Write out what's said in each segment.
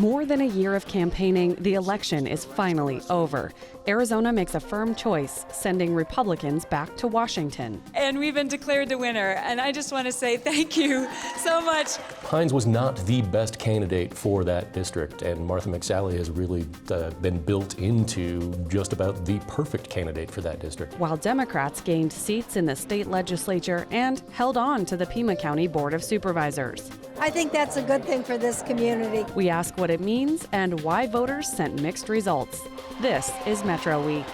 More than a year of campaigning, the election is finally over. Arizona makes a firm choice, sending Republicans back to Washington. And we've been declared the winner, and I just want to say thank you so much. Hines was not the best candidate for that district, and Martha McSally has really been built into just about the perfect candidate for that district. While Democrats gained seats in the state legislature and held on to the Pima County Board of Supervisors. I think that's a good thing for this community. We ask what it means and why voters sent mixed results. This is Metro Week.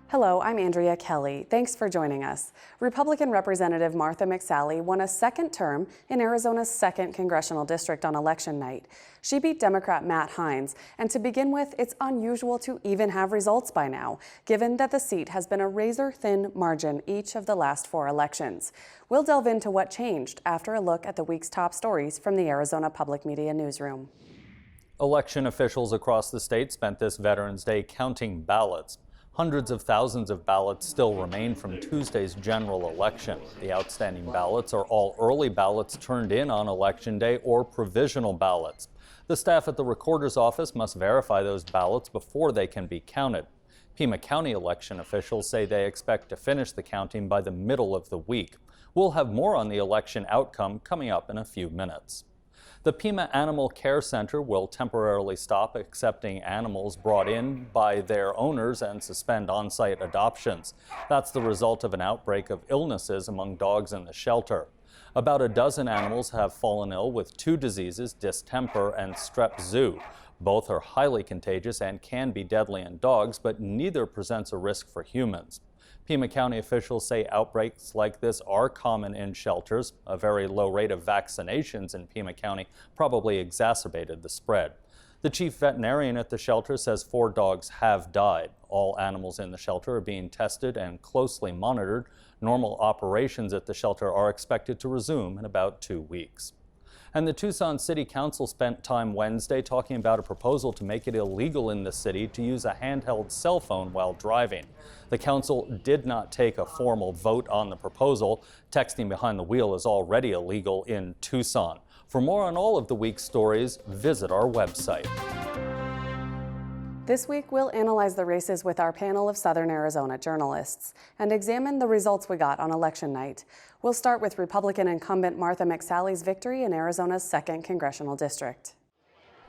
Hello, I'm Andrea Kelly. Thanks for joining us. Republican Representative Martha McSally won a second term in Arizona's 2nd Congressional District on election night. She beat Democrat Matt Hines, and to begin with, it's unusual to even have results by now, given that the seat has been a razor-thin margin each of the last 4 elections. We'll delve into what changed after a look at the week's top stories from the Arizona Public Media Newsroom. Election officials across the state spent this Veterans Day counting ballots. Hundreds of thousands of ballots still remain from Tuesday's general election. The outstanding ballots are all early ballots turned in on Election Day or provisional ballots. The staff at the recorder's office must verify those ballots before they can be counted. Pima County election officials say they expect to finish the counting by the middle of the week. We'll have more on the election outcome coming up in a few minutes. The Pima Animal Care Center will temporarily stop accepting animals brought in by their owners and suspend on-site adoptions. That's the result of an outbreak of illnesses among dogs in the shelter. About a dozen animals have fallen ill with 2 diseases, distemper and strep zoo. Both are highly contagious and can be deadly in dogs, but neither presents a risk for humans. Pima County officials say outbreaks like this are common in shelters. A very low rate of vaccinations in Pima County probably exacerbated the spread. The chief veterinarian at the shelter says 4 dogs have died. All animals in the shelter are being tested and closely monitored. Normal operations at the shelter are expected to resume in about 2 weeks. And the Tucson City Council spent time Wednesday talking about a proposal to make it illegal in the city to use a handheld cell phone while driving. The council did not take a formal vote on the proposal. Texting behind the wheel is already illegal in Tucson. For more on all of the week's stories, visit our website. This week, we'll analyze the races with our panel of Southern Arizona journalists and examine the results we got on election night. We'll start with Republican incumbent Martha McSally's victory in Arizona's 2nd Congressional District.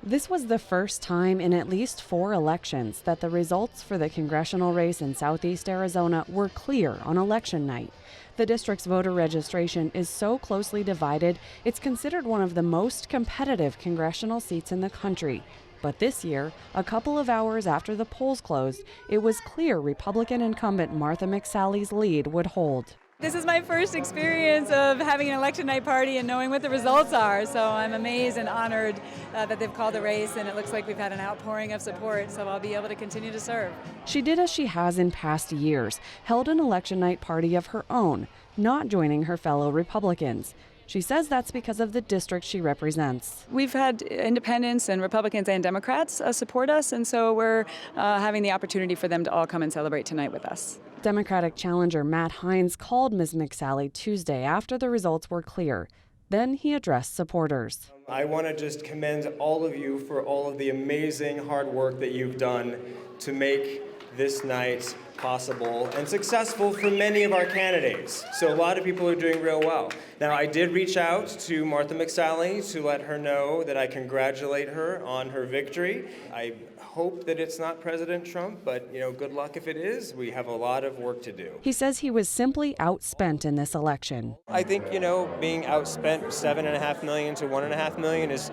This was the first time in at least 4 elections that the results for the congressional race in Southeast Arizona were clear on election night. The district's voter registration is so closely divided, it's considered one of the most competitive congressional seats in the country. But this year, a couple of hours after the polls closed, it was clear Republican incumbent Martha McSally's lead would hold. This is my first experience of having an election night party and knowing what the results are, so I'm amazed and honored that they've called the race, and it looks like we've had an outpouring of support, so I'll be able to continue to serve. She did as she has in past years, held an election night party of her own, not joining her fellow Republicans. She says that's because of the district she represents. We've had independents and Republicans and Democrats support us, and so we're having the opportunity for them to all come and celebrate tonight with us. Democratic challenger Matt Hines called Ms. McSally Tuesday after the results were clear. Then he addressed supporters. I want to just commend all of you for all of the amazing hard work that you've done to make this night possible and successful for many of our candidates. So a lot of people are doing real well. Now, I did reach out to Martha McSally to let her know that I congratulate her on her victory. I hope that it's not President Trump, but good luck if it is. We have a lot of work to do. He says he was simply outspent in this election. I think, being outspent $7.5 million to $1.5 million is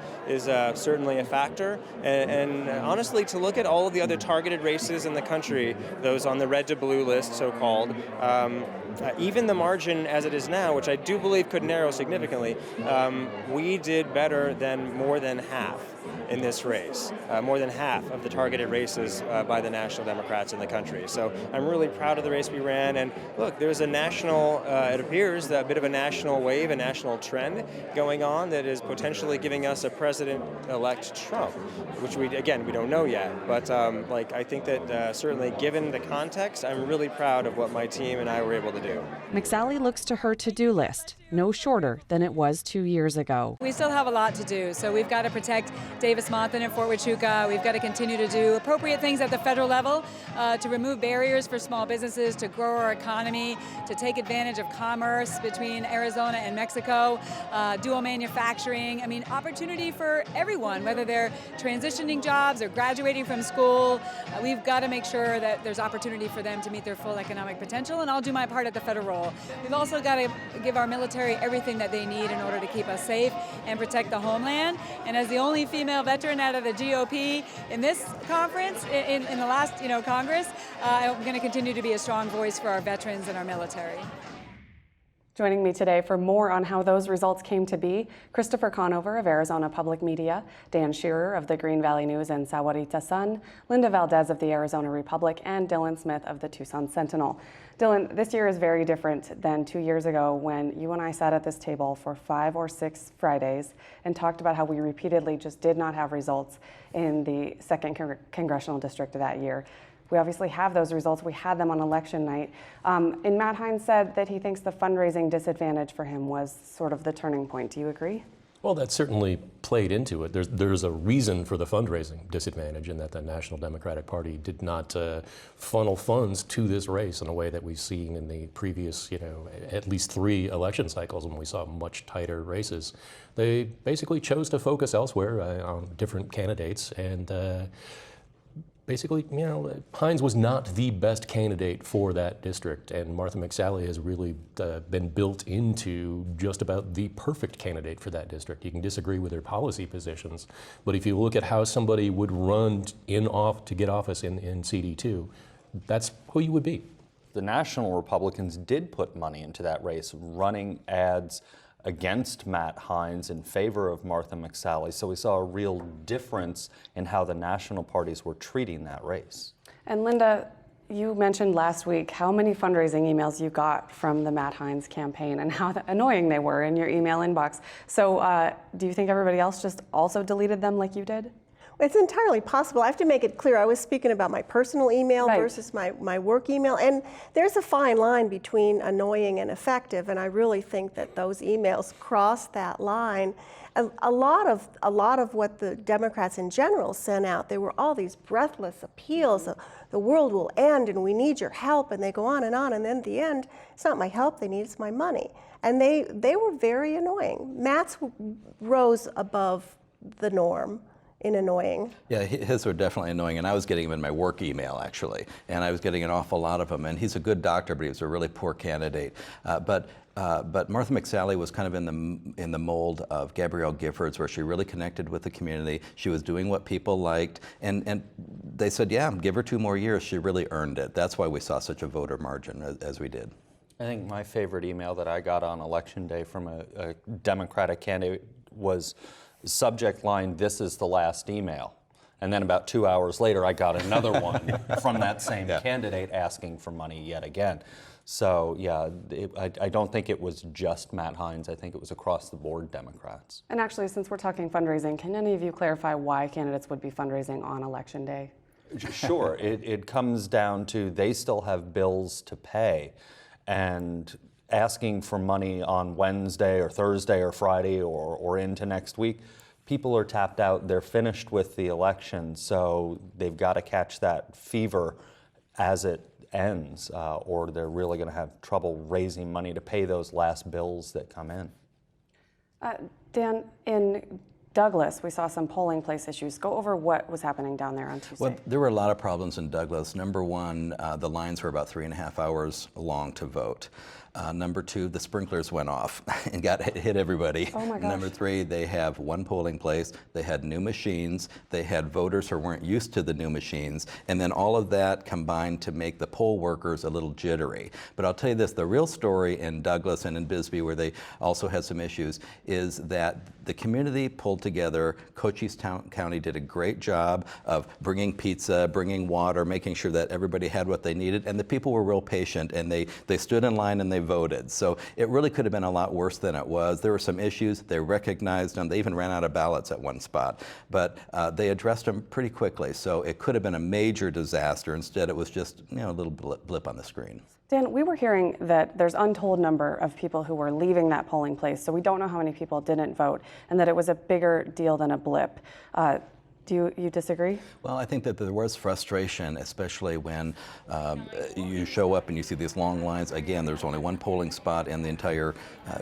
certainly a factor. And honestly, to look at all of the other targeted races in the country, those on the red to blue list, so-called, even the margin as it is now, which I do believe could narrow significantly, we did better than more than half. in this race, more than half of the targeted races by the National Democrats in the country. So I'm really proud of the race we ran. And look, there's a national, it appears, a bit of a national wave, a national trend going on that is potentially giving us a president-elect Trump, which we don't know yet. But I think that certainly given the context, I'm really proud of what my team and I were able to do. McSally looks to her to-do list, no shorter than it was 2 years ago. We still have a lot to do, so we've got to protect Davis-Monthan and Fort Huachuca. We've got to continue to do appropriate things at the federal level to remove barriers for small businesses, to grow our economy, to take advantage of commerce between Arizona and Mexico, dual manufacturing. I mean, opportunity for everyone, whether they're transitioning jobs or graduating from school. We've got to make sure that there's opportunity for them to meet their full economic potential, and I'll do my part at the federal role. We've also got to give our military everything that they need in order to keep us safe and protect the homeland. And as the only female veteran out of the GOP in this conference, in the last Congress, I'm going to continue to be a strong voice for our veterans and our military. Joining me today for more on how those results came to be, Christopher Conover of Arizona Public Media, Dan Shearer of the Green Valley News and Sahuarita Sun, Linda Valdez of the Arizona Republic, and Dylan Smith of the Tucson Sentinel. Dylan, this year is very different than 2 years ago when you and I sat at this table for 5 or 6 Fridays and talked about how we repeatedly just did not have results in the 2nd Congressional District of that year. We obviously have those results. We had them on election night. And Matt Hines said that he thinks the fundraising disadvantage for him was sort of the turning point. Do you agree? Well, that certainly played into it. There's a reason for the fundraising disadvantage in that the National Democratic Party did not funnel funds to this race in a way that we've seen in the previous, at least 3 election cycles when we saw much tighter races. They basically chose to focus elsewhere on different candidates, and basically, Hines was not the best candidate for that district, and Martha McSally has really been built into just about the perfect candidate for that district. You can disagree with her policy positions, but if you look at how somebody would run to get office in CD2, that's who you would be. The national Republicans did put money into that race, running ads against Matt Hines in favor of Martha McSally. So we saw a real difference in how the national parties were treating that race. And Linda, you mentioned last week how many fundraising emails you got from the Matt Hines campaign and how annoying they were in your email inbox. So do you think everybody else just also deleted them like you did? It's entirely possible. I have to make it clear, I was speaking about my personal email versus my work email, and there's a fine line between annoying and effective, and I really think that those emails crossed that line. A lot of what the Democrats in general sent out, there were all these breathless appeals of the world will end and we need your help, and they go on, and then at the end, it's not my help they need, it's my money. And they were very annoying. Matt's rose above the norm in annoying. Yeah, his were definitely annoying, and I was getting them in my work email, actually, and I was getting an awful lot of them, and he's a good doctor, but he was a really poor candidate. But Martha McSally was kind of in the mold of Gabrielle Giffords, where she really connected with the community. She was doing what people liked, and they said, yeah, give her 2 more years. She really earned it. That's why we saw such a voter margin as we did. I think my favorite email that I got on election day from a Democratic candidate was subject line, "This is the last email." And then about 2 hours later, I got another one from that same candidate asking for money yet again. So yeah, I don't think it was just Matt Hines. I think it was across the board Democrats. And actually, since we're talking fundraising, can any of you clarify why candidates would be fundraising on election day? Sure, it comes down to they still have bills to pay, and asking for money on Wednesday or Thursday or Friday or into next week, people are tapped out. They're finished with the election, so they've got to catch that fever as it ends, or they're really going to have trouble raising money to pay those last bills that come in. Dan, in Douglas, we saw some polling place issues. Go over what was happening down there on Tuesday. Well, there were a lot of problems in Douglas. Number one, the lines were about 3.5 hours long to vote. Number 2, the sprinklers went off and hit everybody. Oh my gosh. Number 3, they have one polling place. They had new machines. They had voters who weren't used to the new machines. And then all of that combined to make the poll workers a little jittery. But I'll tell you this, the real story in Douglas and in Bisbee, where they also had some issues, is that the community pulled together. Cochise County did a great job of bringing pizza, bringing water, making sure that everybody had what they needed, and the people were real patient, and they stood in line and they voted. So it really could have been a lot worse than it was. There were some issues. They recognized them. They even ran out of ballots at one spot, but they addressed them pretty quickly. So it could have been a major disaster. Instead, it was just a little blip on the screen. Dan, we were hearing that there's untold number of people who were leaving that polling place, so we don't know how many people didn't vote, and that it was a bigger deal than a blip. Do you disagree? Well, I think that there was frustration, especially when you show up and you see these long lines. Again, there's only one polling spot in the entire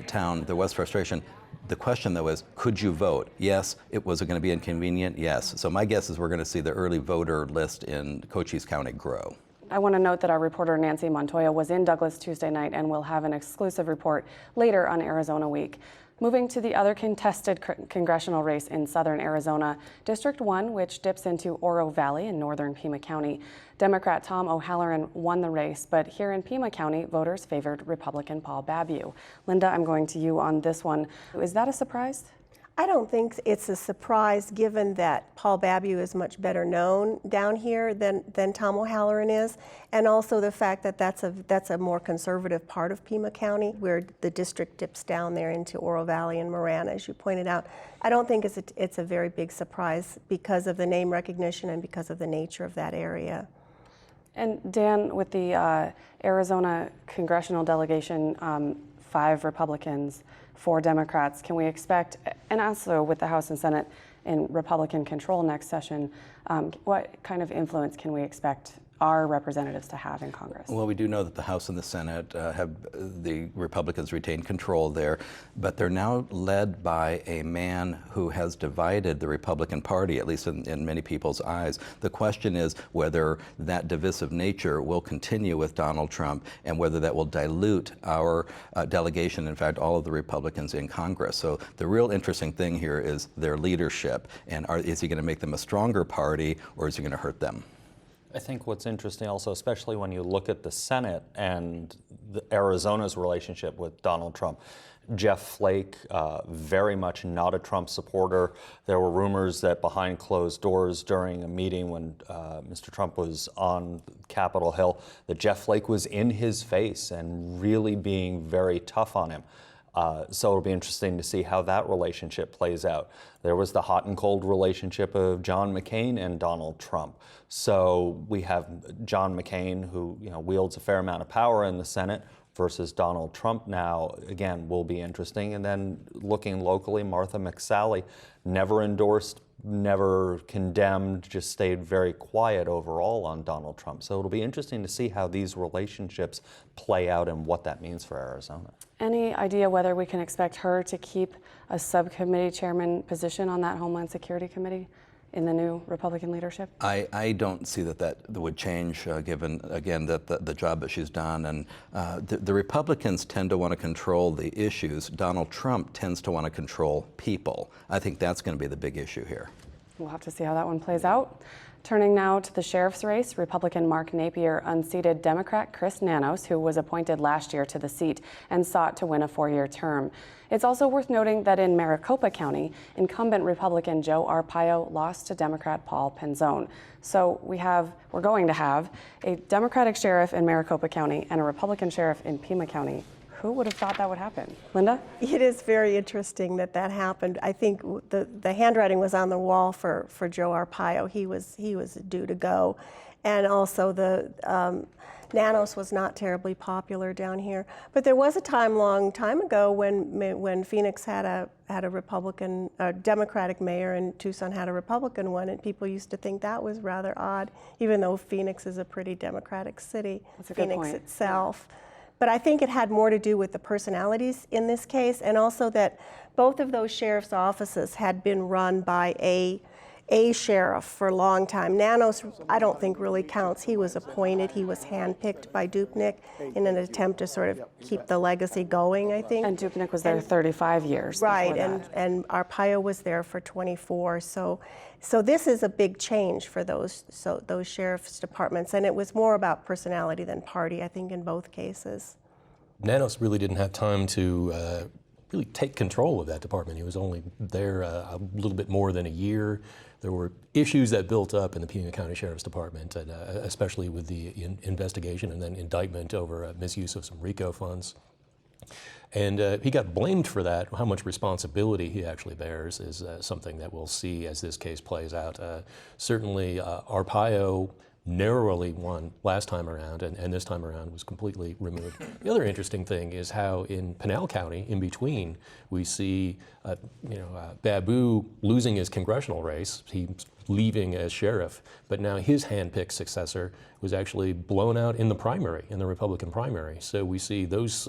town. There was frustration. The question, though, is, could you vote? Yes. Was it going to be inconvenient? Yes. So my guess is we're going to see the early voter list in Cochise County grow. I want to note that our reporter Nancy Montoya was in Douglas Tuesday night and will have an exclusive report later on Arizona Week. Moving to the other contested congressional race in southern Arizona, District 1, which dips into Oro Valley in northern Pima County. Democrat Tom O'Halloran won the race, but here in Pima County, voters favored Republican Paul Babiu. Linda, I'm going to you on this one. Is that a surprise? I don't think it's a surprise, given that Paul Babiu is much better known down here than Tom O'Halloran is, and also the fact that that's a more conservative part of Pima County, where the district dips down there into Oro Valley and Marana, as you pointed out. I don't think it's a very big surprise because of the name recognition and because of the nature of that area. And Dan, with the Arizona congressional delegation, 5 Republicans, 4 Democrats, can we expect, and also with the House and Senate in Republican control next session, what kind of influence can we expect our representatives to have in Congress? Well, we do know that the House and the Senate have the Republicans retain control there, but they're now led by a man who has divided the Republican Party, at least in many people's eyes. The question is whether that divisive nature will continue with Donald Trump and whether that will dilute our delegation, in fact, all of the Republicans in Congress. So the real interesting thing here is their leadership, and is he going to make them a stronger party, or is he going to hurt them? I think what's interesting also, especially when you look at the Senate and Arizona's relationship with Donald Trump, Jeff Flake, very much not a Trump supporter. There were rumors that behind closed doors during a meeting when Mr. Trump was on Capitol Hill, that Jeff Flake was in his face and really being very tough on him. So it'll be interesting to see how that relationship plays out. There was the hot and cold relationship of John McCain and Donald Trump. So we have John McCain, who wields a fair amount of power in the Senate, versus Donald Trump now, again, will be interesting. And then looking locally, Martha McSally, never endorsed, never condemned, just stayed very quiet overall on Donald Trump. So it'll be interesting to see how these relationships play out and what that means for Arizona. Any idea whether we can expect her to keep a subcommittee chairman position on that Homeland Security Committee in the new Republican leadership? I don't see that would change, given, again, that the job that she's done. And the Republicans tend to want to control the issues. Donald Trump tends to want to control people. I think that's going to be the big issue here. We'll have to see how that one plays out. Turning now to the sheriff's race, Republican Mark Napier unseated Democrat Chris Nanos, who was appointed last year to the seat and sought to win a 4-year term. It's also worth noting that in Maricopa County, incumbent Republican Joe Arpaio lost to Democrat Paul Penzone. So we're going to have a Democratic sheriff in Maricopa County and a Republican sheriff in Pima County. Who would have thought that would happen? Linda? It is very interesting that happened. I think the handwriting was on the wall for Joe Arpaio. He was due to go. And also the Nanos was not terribly popular down here. But there was a long time ago when Phoenix had a Republican, Democratic mayor, and Tucson had a Republican one, and people used to think that was rather odd, even though Phoenix is a pretty Democratic city. That's a good Phoenix point. itself. But I think it had more to do with the personalities in this case, and also that both of those sheriff's offices had been run by a a sheriff for a long time. Nanos, I don't think really counts. He was appointed, he was handpicked by Dupnik in an attempt to sort of keep the legacy going, I think. And Dupnik was there 35 years. Right, before that. and Arpaio was there for 24. So this is a big change for those sheriff's departments, and it was more about personality than party, I think, in both cases. Nanos really didn't have time to really take control of that department. He was only there a little bit more than a year. There were issues that built up in the Pima County Sheriff's Department, and, especially with the investigation and then indictment over misuse of some RICO funds. And he got blamed for that. How much responsibility he actually bears is something that we'll see as this case plays out. Certainly, Arpaio narrowly won last time around, and this time around was completely removed. The other interesting thing is how in Pinal County, in between, we see Babu losing his congressional race. He's leaving as sheriff, but now his hand-picked successor was actually blown out in the primary, in the Republican primary. So we see those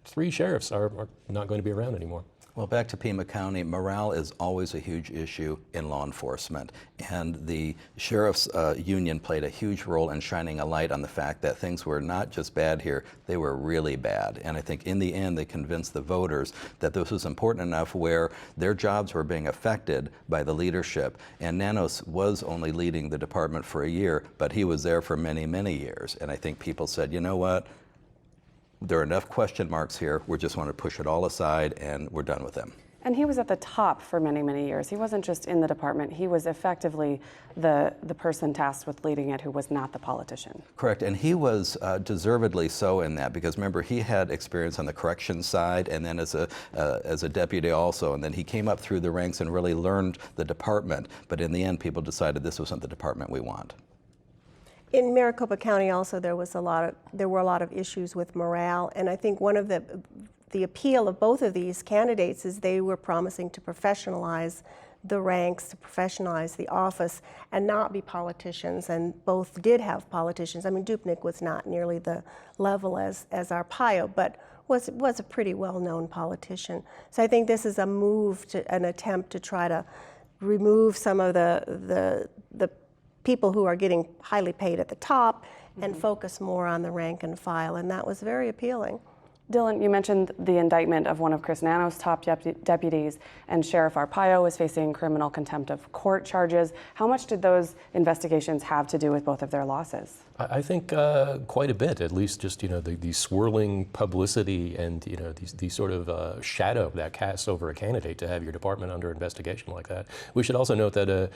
three sheriffs are not going to be around anymore. Well, back to Pima County, morale is always a huge issue in law enforcement, and the sheriff's union played a huge role in shining a light on the fact that things were not just bad here, they were really bad. And I think in the end they convinced the voters that this was important enough where their jobs were being affected by the leadership. And Nanos was only leading the department for a year, but he was there for many, many years. And I think people said, you know what? There are enough question marks here. We just want to push it all aside, and we're done with them. And he was at the top for many, many years. He wasn't just in the department. He was effectively the person tasked with leading it who was not the politician. Correct, and he was deservedly so in that, because remember, he had experience on the corrections side and then as a deputy also, and then he came up through the ranks and really learned the department. But in the end, people decided this wasn't the department we want. In Maricopa County also there were a lot of issues with morale, and I think one of the appeal of both of these candidates is they were promising to professionalize the ranks, to professionalize the office, and not be politicians, and both did have politicians. I mean, Dupnik was not nearly the level as Arpaio, but was a pretty well-known politician. So I think this is a move, an attempt to try to remove some of the people who are getting highly paid at the top and focus more on the rank and file, and that was very appealing. Dylan, you mentioned the indictment of one of Chris Nanos' top deputies, and Sheriff Arpaio is facing criminal contempt of court charges. How much did those investigations have to do with both of their losses? I think quite a bit, at least just, the swirling publicity and, the sort of shadow that casts over a candidate to have your department under investigation like that. We should also note that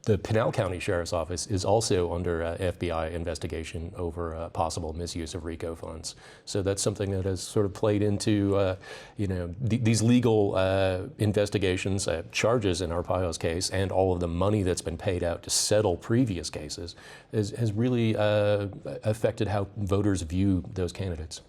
the Pinal County Sheriff's Office is also under FBI investigation over possible misuse of RICO funds. So that's something that has sort of played into, these legal investigations, charges in Arpaio's case, and all of the money that's been paid out to settle previous cases has really affected how voters view those candidates.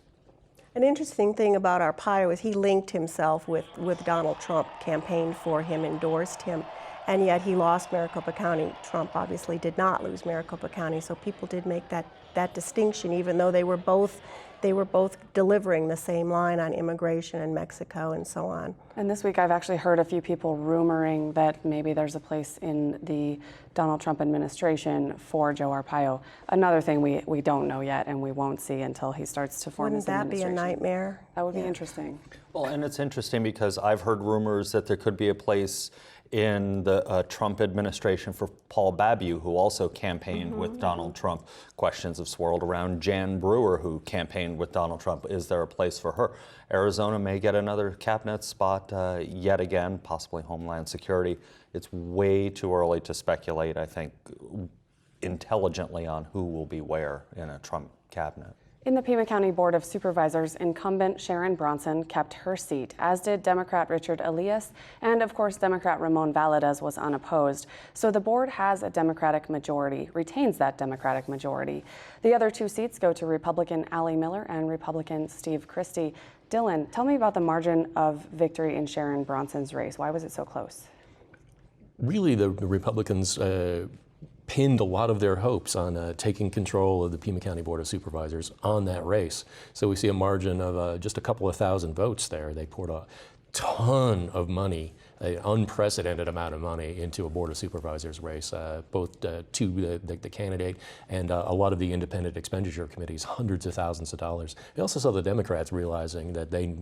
An interesting thing about Arpaio is he linked himself with Donald Trump, campaigned for him, endorsed him, and yet he lost Maricopa County. Trump obviously did not lose Maricopa County, so people did make that distinction, even though they were both delivering the same line on immigration and Mexico and so on. And this week I've actually heard a few people rumoring that maybe there's a place in the Donald Trump administration for Joe Arpaio. Another thing we don't know yet and we won't see until he starts to form his administration. Wouldn't that be a nightmare? That would be interesting. Well, and it's interesting because I've heard rumors that there could be a place in the Trump administration for Paul Babu, who also campaigned with Donald Trump. Questions have swirled around Jan Brewer, who campaigned with Donald Trump. Is there a place for her? Arizona may get another cabinet spot yet again, possibly Homeland Security. It's way too early to speculate, I think, intelligently on who will be where in a Trump cabinet. In the Pima County Board of Supervisors, incumbent Sharon Bronson kept her seat, as did Democrat Richard Elias, and of course Democrat Ramon Valadez was unopposed. So the board has a Democratic majority, retains that Democratic majority. The other two seats go to Republican Allie Miller and Republican Steve Christie. Dylan, tell me about the margin of victory in Sharon Bronson's race. Why was it so close? Really, the Republicans pinned a lot of their hopes on taking control of the Pima County Board of Supervisors on that race. So we see a margin of just a couple of thousand votes there. They poured a ton of money an unprecedented amount of money into a Board of Supervisors race, both to the candidate and a lot of the independent expenditure committees, hundreds of thousands of dollars. We also saw the Democrats realizing that they,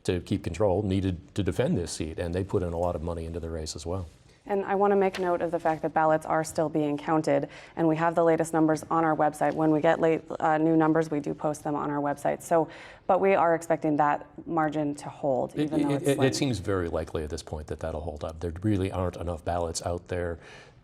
to keep control, needed to defend this seat, and they put in a lot of money into the race as well. And I want to make note of the fact that ballots are still being counted, and we have the latest numbers on our website. When we get new numbers, we do post them on our website. So, but we are expecting that margin to hold, even though it's slim. It seems very likely at this point that that'll hold up. There really aren't enough ballots out there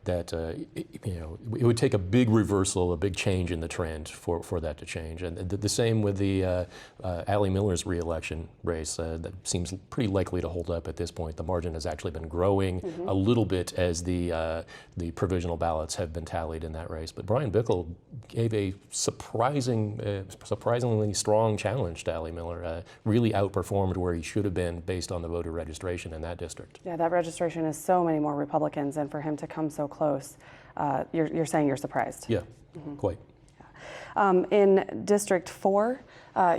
that it would take a big reversal, a big change in the trend for that to change. And the same with the Allie Miller's re-election race. That seems pretty likely to hold up at this point. The margin has actually been growing a little bit as the provisional ballots have been tallied in that race. But Brian Bickle gave a surprisingly strong challenge to Allie Miller. Really outperformed where he should have been based on the voter registration in that district. Yeah, that registration is so many more Republicans, and for him to come so close, you're saying you're surprised? Yeah, quite. In District 4,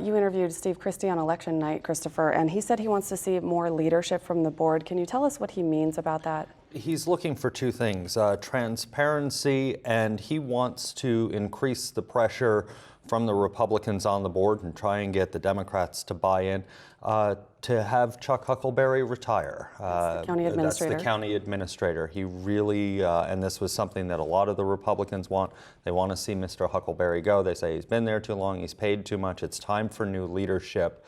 you interviewed Steve Christie on election night, Christopher, and he said he wants to see more leadership from the board. Can you tell us what he means about that? He's looking for two things, transparency, and he wants to increase the pressure from the Republicans on the board and try and get the Democrats to buy in to have Chuck Huckleberry retire. That's the county administrator. That's the county administrator. He really, and this was something that a lot of the Republicans want. They want to see Mr. Huckleberry go. They say he's been there too long, he's paid too much, it's time for new leadership.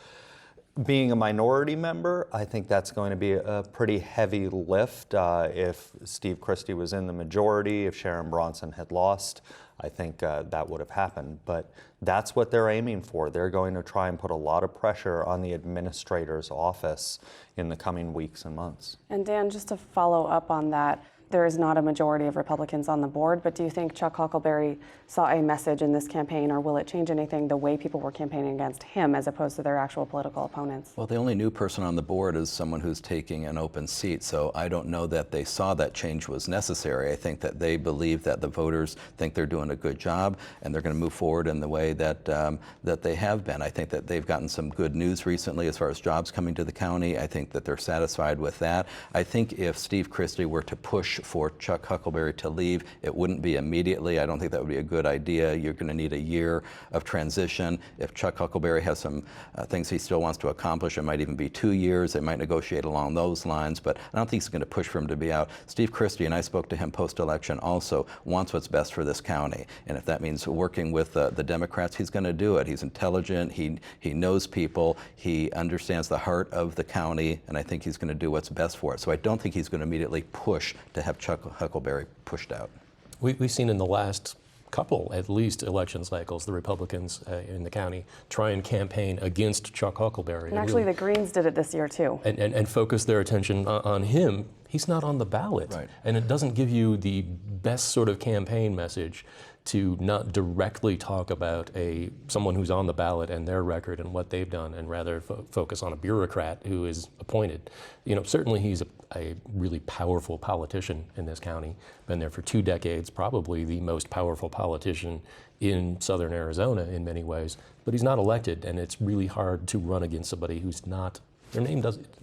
Being a minority member, I think that's going to be a pretty heavy lift. If Steve Christie was in the majority, if Sharon Bronson had lost, I think that would have happened. But that's what they're aiming for. They're going to try and put a lot of pressure on the administrator's office in the coming weeks and months. And Dan, just to follow up on that, there is not a majority of Republicans on the board, but do you think Chuck Huckleberry saw a message in this campaign, or will it change anything the way people were campaigning against him as opposed to their actual political opponents? Well, the only new person on the board is someone who's taking an open seat, so I don't know that they saw that change was necessary. I think that they believe that the voters think they're doing a good job, and they're going to move forward in the way that that they have been. I think that they've gotten some good news recently as far as jobs coming to the county. I think that they're satisfied with that. I think if Steve Christie were to push for Chuck Huckleberry to leave, it wouldn't be immediately. I don't think that would be a good idea. You're going to need a year of transition. If Chuck Huckleberry has some things he still wants to accomplish, it might even be 2 years. They might negotiate along those lines, but I don't think he's going to push for him to be out. Steve Christie, and I spoke to him post-election, also wants what's best for this county. And if that means working with the Democrats, he's going to do it. He's intelligent. He knows people. He understands the heart of the county, and I think he's going to do what's best for it. So I don't think he's going to immediately push to have Chuck Huckleberry pushed out. We've seen in the last couple, at least, election cycles, the Republicans in the county try and campaign against Chuck Huckleberry. And actually, the Greens did it this year, too. And focus their attention on him. He's not on the ballot. Right. And it doesn't give you the best sort of campaign message to not directly talk about someone who's on the ballot and their record and what they've done, and rather focus on a bureaucrat who is appointed. You know, certainly he's a really powerful politician in this county, been there for 2 decades, probably the most powerful politician in southern Arizona in many ways, but he's not elected, and it's really hard to run against somebody who's not, their name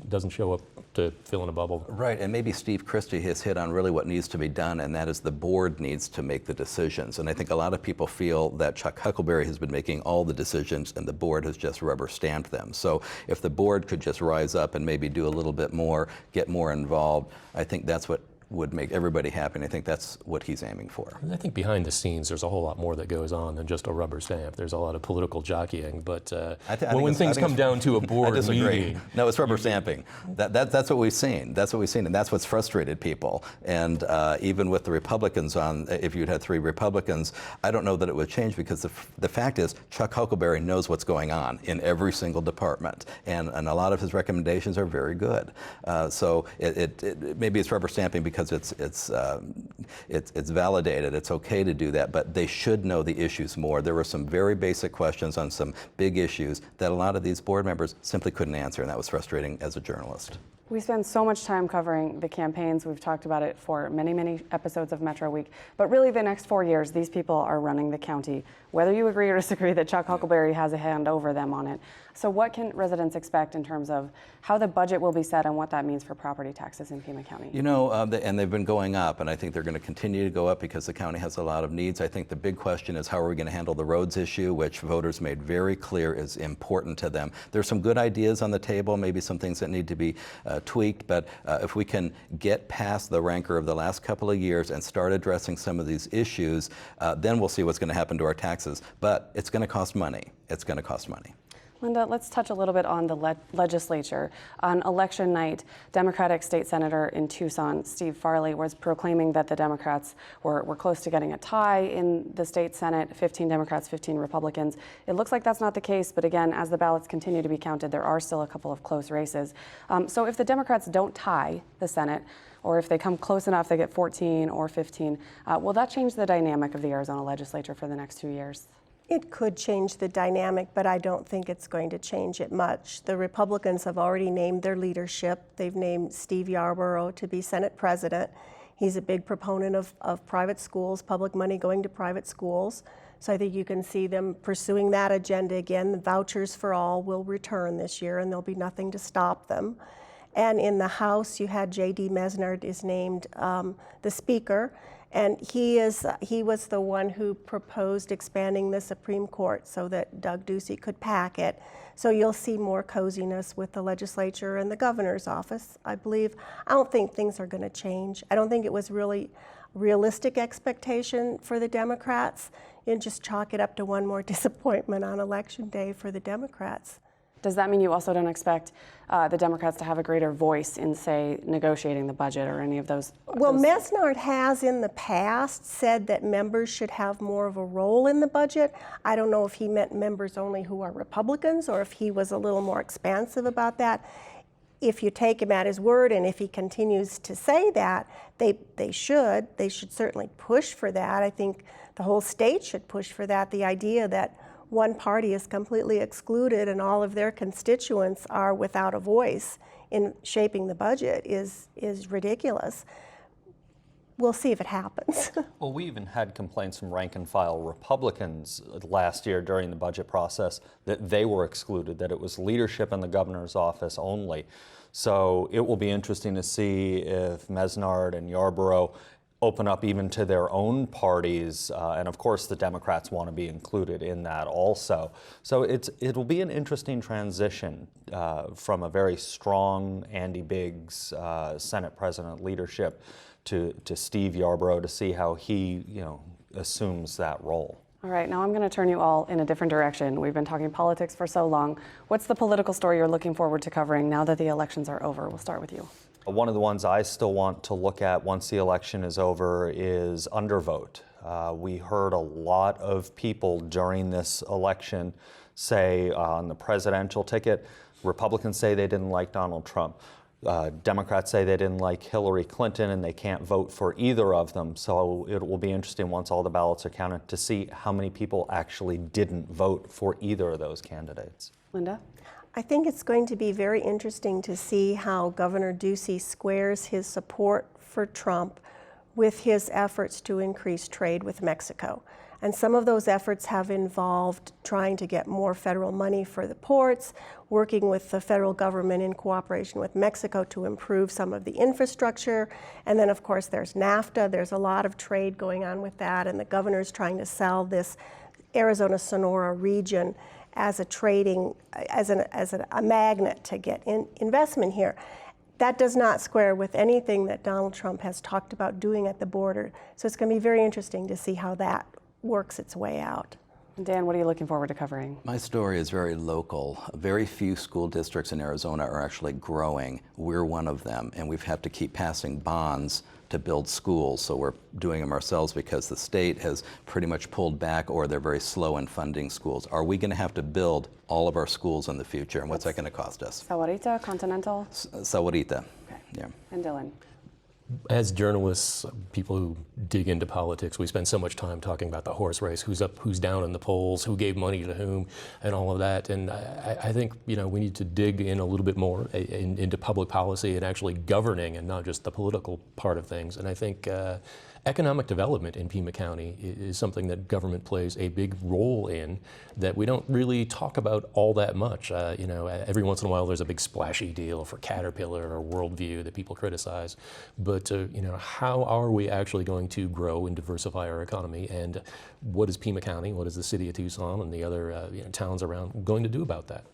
doesn't show up to fill in a bubble. Right, and maybe Steve Christie has hit on really what needs to be done, and that is the board needs to make the decisions. And I think a lot of people feel that Chuck Huckleberry has been making all the decisions and the board has just rubber stamped them. So if the board could just rise up and maybe do a little bit more, get more involved, I think that's what would make everybody happy, and I think that's what he's aiming for. I think behind the scenes there's a whole lot more that goes on than just a rubber stamp. There's a lot of political jockeying, but when things come down to a board meeting... No, it's rubber stamping. That's what we've seen. That's what we've seen, and that's what's frustrated people. And even with the Republicans on, if you'd had 3 Republicans, I don't know that it would change, because the fact is Chuck Huckleberry knows what's going on in every single department, and a lot of his recommendations are very good. So maybe it's rubber stamping because it's validated. It's okay to do that, but they should know the issues more. There were some very basic questions on some big issues that a lot of these board members simply couldn't answer, and that was frustrating as a journalist. We spend so much time covering the campaigns. We've talked about it for many, many episodes of Metro Week. But really, the next 4 years, these people are running the county, whether you agree or disagree that Chuck Huckleberry has a hand over them on it. So what can residents expect in terms of how the budget will be set and what that means for property taxes in Pima County? You know, and they've been going up, and I think they're going to continue to go up because the county has a lot of needs. I think the big question is how are we going to handle the roads issue, which voters made very clear is important to them. There's some good ideas on the table, maybe some things that need to be tweaked, but if we can get past the rancor of the last couple of years and start addressing some of these issues, then we'll see what's going to happen to our taxes. But it's going to cost money. It's going to cost money. Linda, let's touch a little bit on the legislature. On election night, Democratic State Senator in Tucson, Steve Farley, was proclaiming that the Democrats were close to getting a tie in the state Senate, 15 Democrats, 15 Republicans. It looks like that's not the case, but again, as the ballots continue to be counted, there are still a couple of close races. So if the Democrats don't tie the Senate, or if they come close enough, they get 14 or 15, will that change the dynamic of the Arizona legislature for the next 2 years? It could change the dynamic, but I don't think it's going to change it much. The Republicans have already named their leadership. They've named Steve Yarborough to be Senate president. He's a big proponent of private schools, public money going to private schools. So I think you can see them pursuing that agenda again. The vouchers for all will return this year, and there'll be nothing to stop them. And in the House, you had J.D. Mesnard is named the Speaker. And he was the one who proposed expanding the Supreme Court so that Doug Ducey could pack it. So you'll see more coziness with the legislature and the governor's office, I believe. I don't think things are going to change. I don't think it was really realistic expectation for the Democrats. You just chalk it up to one more disappointment on Election Day for the Democrats. Does that mean you also don't expect the Democrats to have a greater voice in, say, negotiating the budget or any of those? Well, Mesnard has in the past said that members should have more of a role in the budget. I don't know if he meant members only who are Republicans or if he was a little more expansive about that. If you take him at his word and if he continues to say that, they should certainly push for that. I think the whole state should push for that. The idea that one party is completely excluded and all of their constituents are without a voice in shaping the budget is ridiculous. We'll see if it happens. Well, we even had complaints from rank and file Republicans last year during the budget process that they were excluded, that it was leadership in the governor's office only. So it will be interesting to see if Mesnard and Yarborough open up even to their own parties, and of course the Democrats want to be included in that also. So it'll be an interesting transition from a very strong Andy Biggs Senate President leadership to Steve Yarborough to see how he assumes that role. All right, now I'm going to turn you all in a different direction. We've been talking politics for so long. What's the political story you're looking forward to covering now that the elections are over? We'll start with you. One of the ones I still want to look at once the election is over is undervote. We heard a lot of people during this election say on the presidential ticket, Republicans say they didn't like Donald Trump. Democrats say they didn't like Hillary Clinton and they can't vote for either of them. So it will be interesting once all the ballots are counted to see how many people actually didn't vote for either of those candidates. Linda? I think it's going to be very interesting to see how Governor Ducey squares his support for Trump with his efforts to increase trade with Mexico. And some of those efforts have involved trying to get more federal money for the ports, working with the federal government in cooperation with Mexico to improve some of the infrastructure. And then, of course, there's NAFTA. There's a lot of trade going on with that, and the governor's trying to sell this Arizona-Sonora region as a trading, as a magnet to get investment here. That does not square with anything that Donald Trump has talked about doing at the border. So it's going to be very interesting to see how that works its way out. Dan, what are you looking forward to covering? My story is very local. Very few school districts in Arizona are actually growing. We're one of them, and we've had to keep passing bonds to build schools, so we're doing them ourselves because the state has pretty much pulled back or they're very slow in funding schools. Are we going to have to build all of our schools in the future, and what's that going to cost us? Sahuarita, Continental? Sahuarita, Okay. yeah. And Dylan? As journalists, people who dig into politics, we spend so much time talking about the horse race, who's up, who's down in the polls, who gave money to whom, and all of that. And I think we need to dig in a little bit more into public policy and actually governing, and not just the political part of things. And I think economic development in Pima County is something that government plays a big role in that we don't really talk about all that much. Every once in a while there's a big splashy deal for Caterpillar or Worldview that people criticize. But how are we actually going to grow and diversify our economy? And what is Pima County, what is the city of Tucson and the other towns around going to do about that?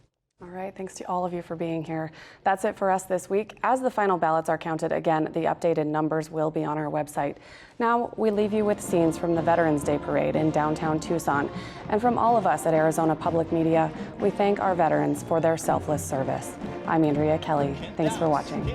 All right, thanks to all of you for being here. That's it for us this week. As the final ballots are counted again, the updated numbers will be on our website. Now, we leave you with scenes from the Veterans Day Parade in downtown Tucson. And from all of us at Arizona Public Media, we thank our veterans for their selfless service. I'm Andrea Kelly. Thanks for watching.